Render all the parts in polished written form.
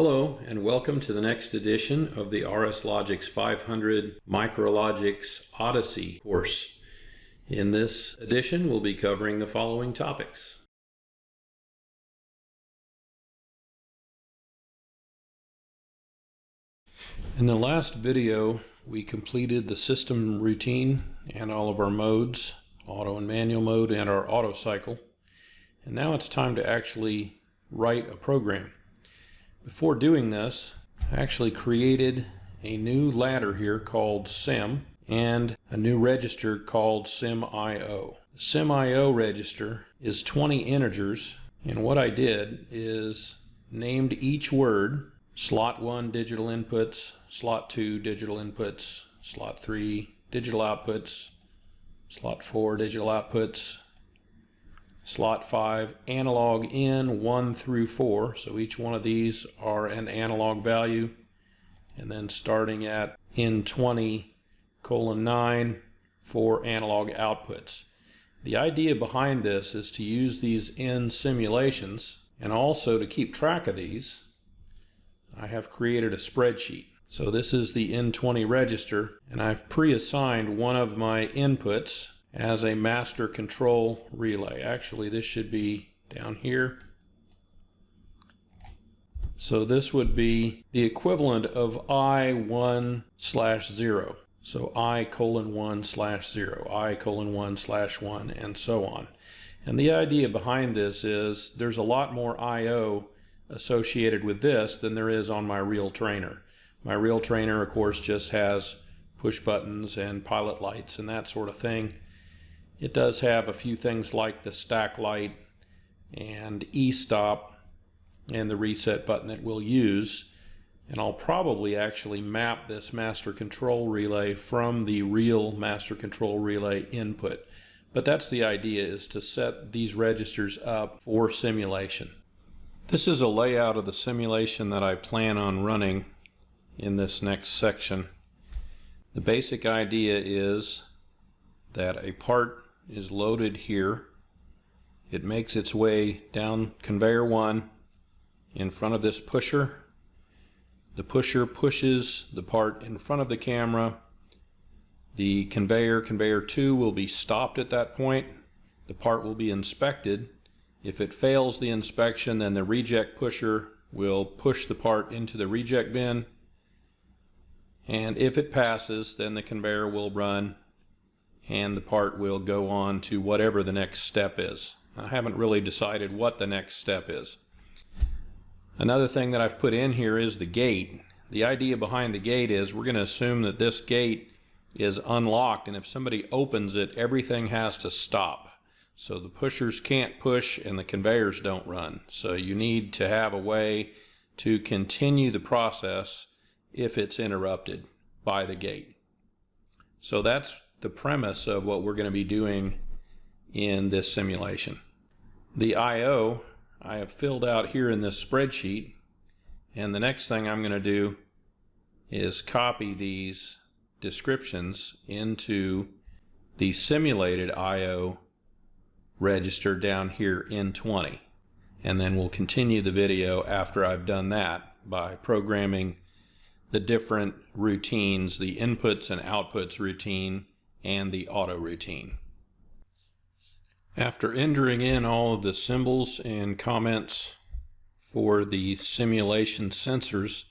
Hello and welcome to the next edition of the RSLogix500 Micrologix Odyssey course. In this edition we'll be covering the following topics. In the last video we completed the system routine and all of our modes, auto and manual mode, and our auto cycle. And now it's time to actually write a program. Before doing this, I actually created a new ladder here called sim and a new register called sim.io. The sim.io register is 20 integers, and what I did is named each word slot 1 digital inputs, slot 2 digital inputs, slot 3 digital outputs, slot 4 digital outputs, slot 5 analog in 1 through 4, so each one of these are an analog value, and then starting at in 20:9 for analog outputs. The idea behind this is to use these in simulations, and also to keep track of these I have created a spreadsheet. So this is the N20 register, and I've pre-assigned one of my inputs as a master control relay. Actually, this should be down here. So this would be the equivalent of I1/0. So I:1/0, I:1/1, and so on. And the idea behind this is there's a lot more I/O associated with this than there is on my real trainer. My real trainer, of course, just has push buttons and pilot lights and that sort of thing. It does have a few things like the stack light and e-stop and the reset button that we'll use, and I'll probably actually map this master control relay from the real master control relay input. But that's the idea, is to set these registers up for simulation. This is a layout of the simulation that I plan on running in this next section. The basic idea is that a part is loaded here. It makes its way down conveyor 1 in front of this pusher. The pusher pushes the part in front of the camera. The conveyor 2 will be stopped at that point. The part will be inspected. If it fails the inspection, then the reject pusher will push the part into the reject bin, and if it passes, then the conveyor will run and the part will go on to whatever the next step is. I haven't really decided what the next step is. Another thing that I've put in here is the gate. The idea behind the gate is we're going to assume that this gate is unlocked, and if somebody opens it, everything has to stop. So the pushers can't push and the conveyors don't run. So you need to have a way to continue the process if it's interrupted by the gate. So that's the premise of what we're going to be doing in this simulation. The I/O I have filled out here in this spreadsheet, and the next thing I'm going to do is copy these descriptions into the simulated I/O register down here in 20, and then we'll continue the video after I've done that by programming the different routines, the inputs and outputs routine and the auto routine. After entering in all of the symbols and comments for the simulation sensors,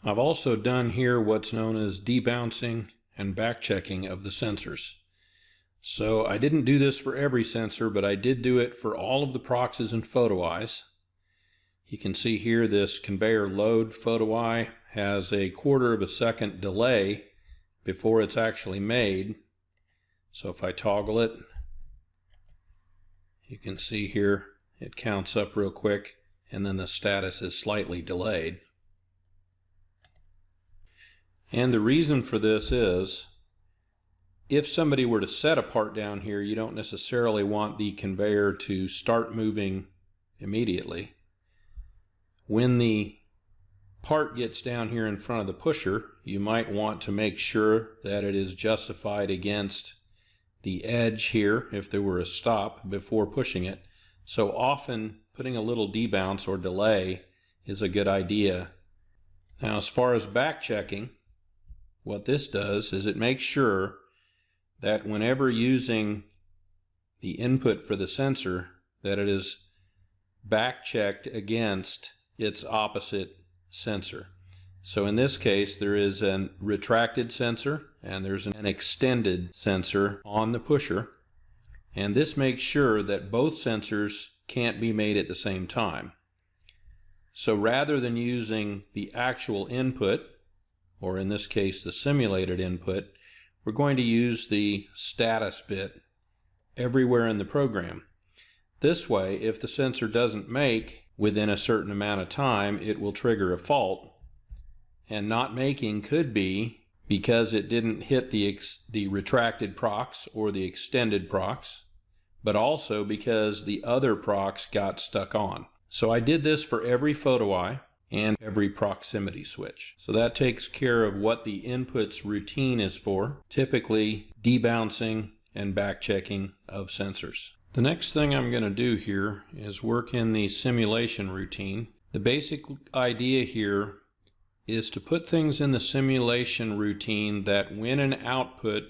I've also done here what's known as debouncing and backchecking of the sensors. So I didn't do this for every sensor, but I did do it for all of the proxies and photo eyes. You can see here this conveyor load photo eye has a 1/4 of a second delay before it's actually made. So if I toggle it, you can see here it counts up real quick, and then the status is slightly delayed. And the reason for this is, if somebody were to set a part down here, you don't necessarily want the conveyor to start moving immediately. When the part gets down here in front of the pusher, you might want to make sure that it is justified against the edge here if there were a stop before pushing it. So often putting a little debounce or delay is a good idea Now, as far as backchecking, what this does is it makes sure that whenever using the input for the sensor, that it is backchecked against its opposite sensor. So in this case, there is a retracted sensor and there's an extended sensor on the pusher. And this makes sure that both sensors can't be made at the same time. So rather than using the actual input, or in this case the simulated input, we're going to use the status bit everywhere in the program. This way, if the sensor doesn't make within a certain amount of time, it will trigger a fault. And not making could be because it didn't hit the retracted procs or the extended procs, but also because the other procs got stuck on. So I did this for every photo eye and every proximity switch. So that takes care of what the inputs routine is for, typically debouncing and backchecking of sensors. The next thing I'm going to do here is work in the simulation routine. The basic idea here is to put things in the simulation routine that when an output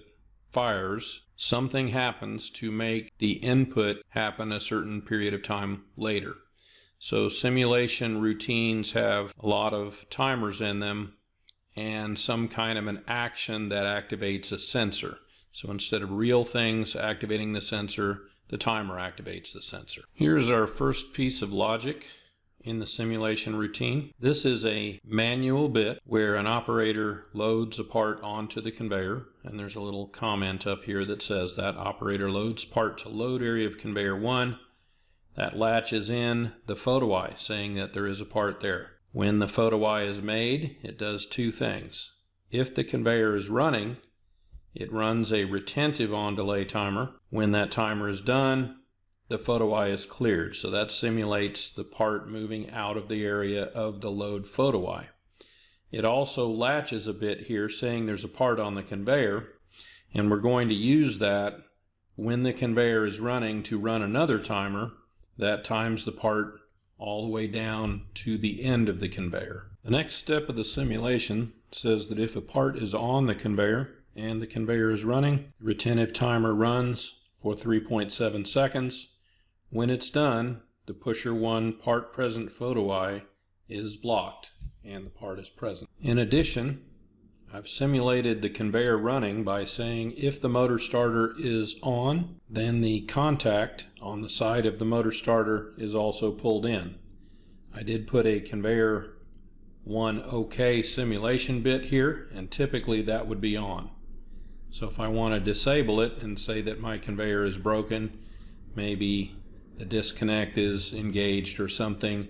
fires, something happens to make the input happen a certain period of time later. So simulation routines have a lot of timers in them and some kind of an action that activates a sensor. So instead of real things activating the sensor, the timer activates the sensor. Here's our first piece of logic in the simulation routine. This is a manual bit where an operator loads a part onto the conveyor, and there's a little comment up here that says that operator loads part to load area of conveyor 1. That latches in the photo eye, saying that there is a part there. When the photo eye is made, it does two things. If the conveyor is running, it runs a retentive on delay timer. When that timer is done, the photo eye is cleared. So that simulates the part moving out of the area of the load photo eye. It also latches a bit here saying there's a part on the conveyor, and we're going to use that when the conveyor is running to run another timer that times the part all the way down to the end of the conveyor. The next step of the simulation says that if a part is on the conveyor and the conveyor is running, the retentive timer runs for 3.7 seconds. When it's done, the pusher 1 part present photo eye is blocked and the part is present. In addition, I've simulated the conveyor running by saying if the motor starter is on, then the contact on the side of the motor starter is also pulled in. I did put a conveyor 1 OK simulation bit here, and typically that would be on. So if I want to disable it and say that my conveyor is broken, maybe the disconnect is engaged or something,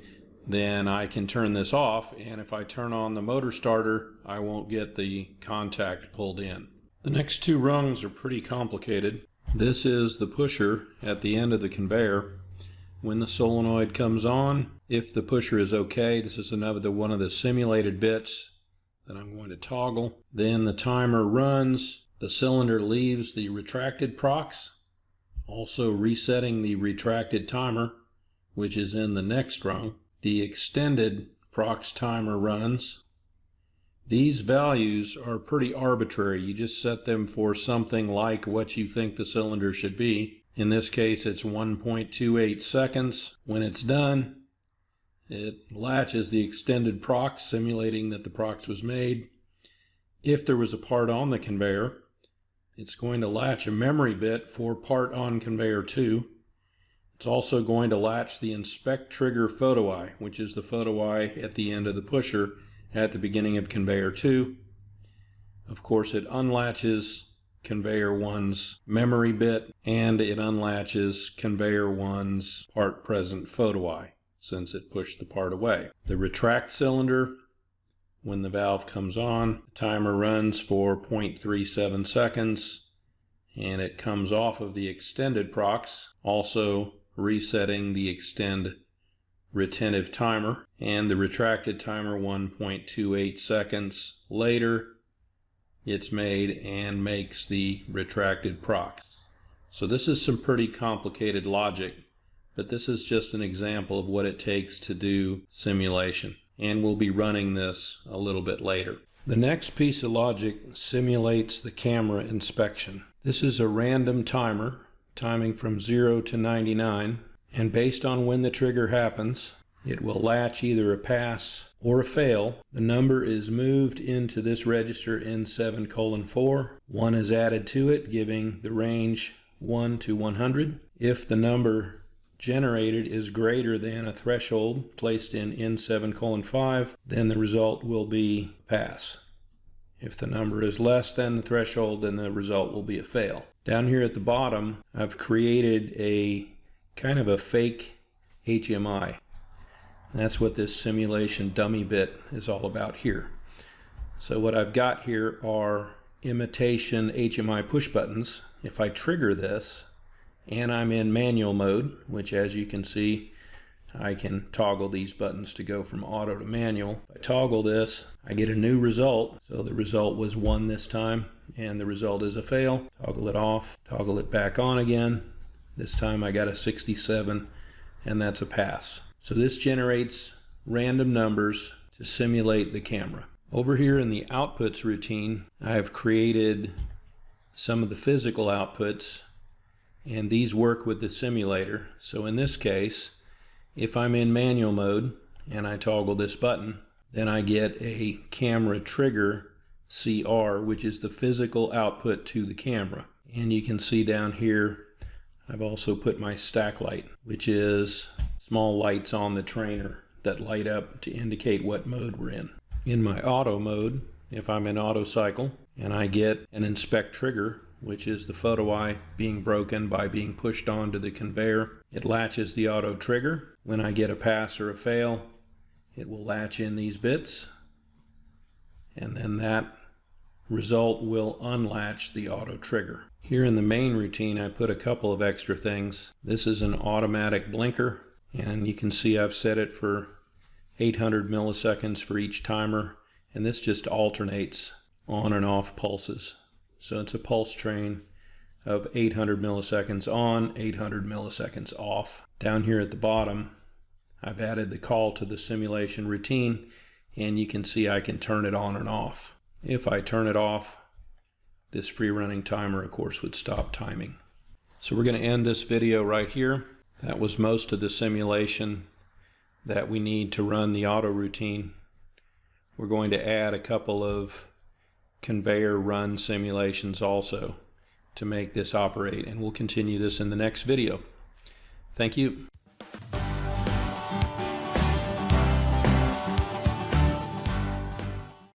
then I can turn this off, and if I turn on the motor starter, I won't get the contact pulled in. The next two rungs are pretty complicated. This is the pusher at the end of the conveyor. When the solenoid comes on, if the pusher is okay, this is another one of the simulated bits that I'm going to toggle. Then the timer runs, the cylinder leaves the retracted procs, also resetting the retracted timer, which is in the next rung. The extended procs timer runs. These values are pretty arbitrary. You just set them for something like what you think the cylinder should be. In this case, it's 1.28 seconds. When it's done, it latches the extended procs, simulating that the procs was made. If there was a part on the conveyor, it's going to latch a memory bit for part on conveyor 2. It's also going to latch the inspect trigger photo eye, which is the photo eye at the end of the pusher at the beginning of conveyor 2. Of course, it unlatches conveyor 1's memory bit, and it unlatches conveyor 1's part present photo eye, since it pushed the part away. The retract cylinder, when the valve comes on, the timer runs for 0.37 seconds, and it comes off of the extended procs, also resetting the extend retentive timer, and the retracted timer 1.28 seconds later, it's made and makes the retracted procs. So this is some pretty complicated logic, but this is just an example of what it takes to do simulation. and we'll be running this a little bit later. The next piece of logic simulates the camera inspection. This is a random timer, timing from 0 to 99, and based on when the trigger happens, it will latch either a pass or a fail. The number is moved into this register N7:4. 1 is added to it, giving the range 1 to 100. If the number generated is greater than a threshold placed in N7:5, then the result will be pass. If the number is less than the threshold, then the result will be a fail. Down here at the bottom, I've created a kind of a fake HMI. That's what this simulation dummy bit is all about here. So what I've got here are imitation HMI push buttons. If I trigger this and I'm in manual mode, which as you can see, I can toggle these buttons to go from auto to manual. If I toggle this, I get a new result. So the result was 1 this time, and the result is a fail. Toggle it off, toggle it back on again. This time I got a 67, and that's a pass. So this generates random numbers to simulate the camera. Over here in the outputs routine, I have created some of the physical outputs, and these work with the simulator. So in this case, if I'm in manual mode and I toggle this button, then I get a camera trigger CR, which is the physical output to the camera. And you can see down here, I've also put my stack light, which is small lights on the trainer that light up to indicate what mode we're in. In my auto mode, if I'm in auto cycle and I get an inspect trigger, which is the photo eye being broken by being pushed onto the conveyor, it latches the auto trigger. When I get a pass or a fail, it will latch in these bits, and then that result will unlatch the auto trigger. Here in the main routine, I put a couple of extra things. This is an automatic blinker, and you can see I've set it for 800 milliseconds for each timer, and this just alternates on and off pulses. So it's a pulse train of 800 milliseconds on, 800 milliseconds off. Down here at the bottom, I've added the call to the simulation routine, and you can see I can turn it on and off. If I turn it off, this free running timer, of course, would stop timing. So we're going to end this video right here. That was most of the simulation that we need to run the auto routine. We're going to add a couple of conveyor run simulations also to make this operate, and we'll continue this in the next video. Thank you.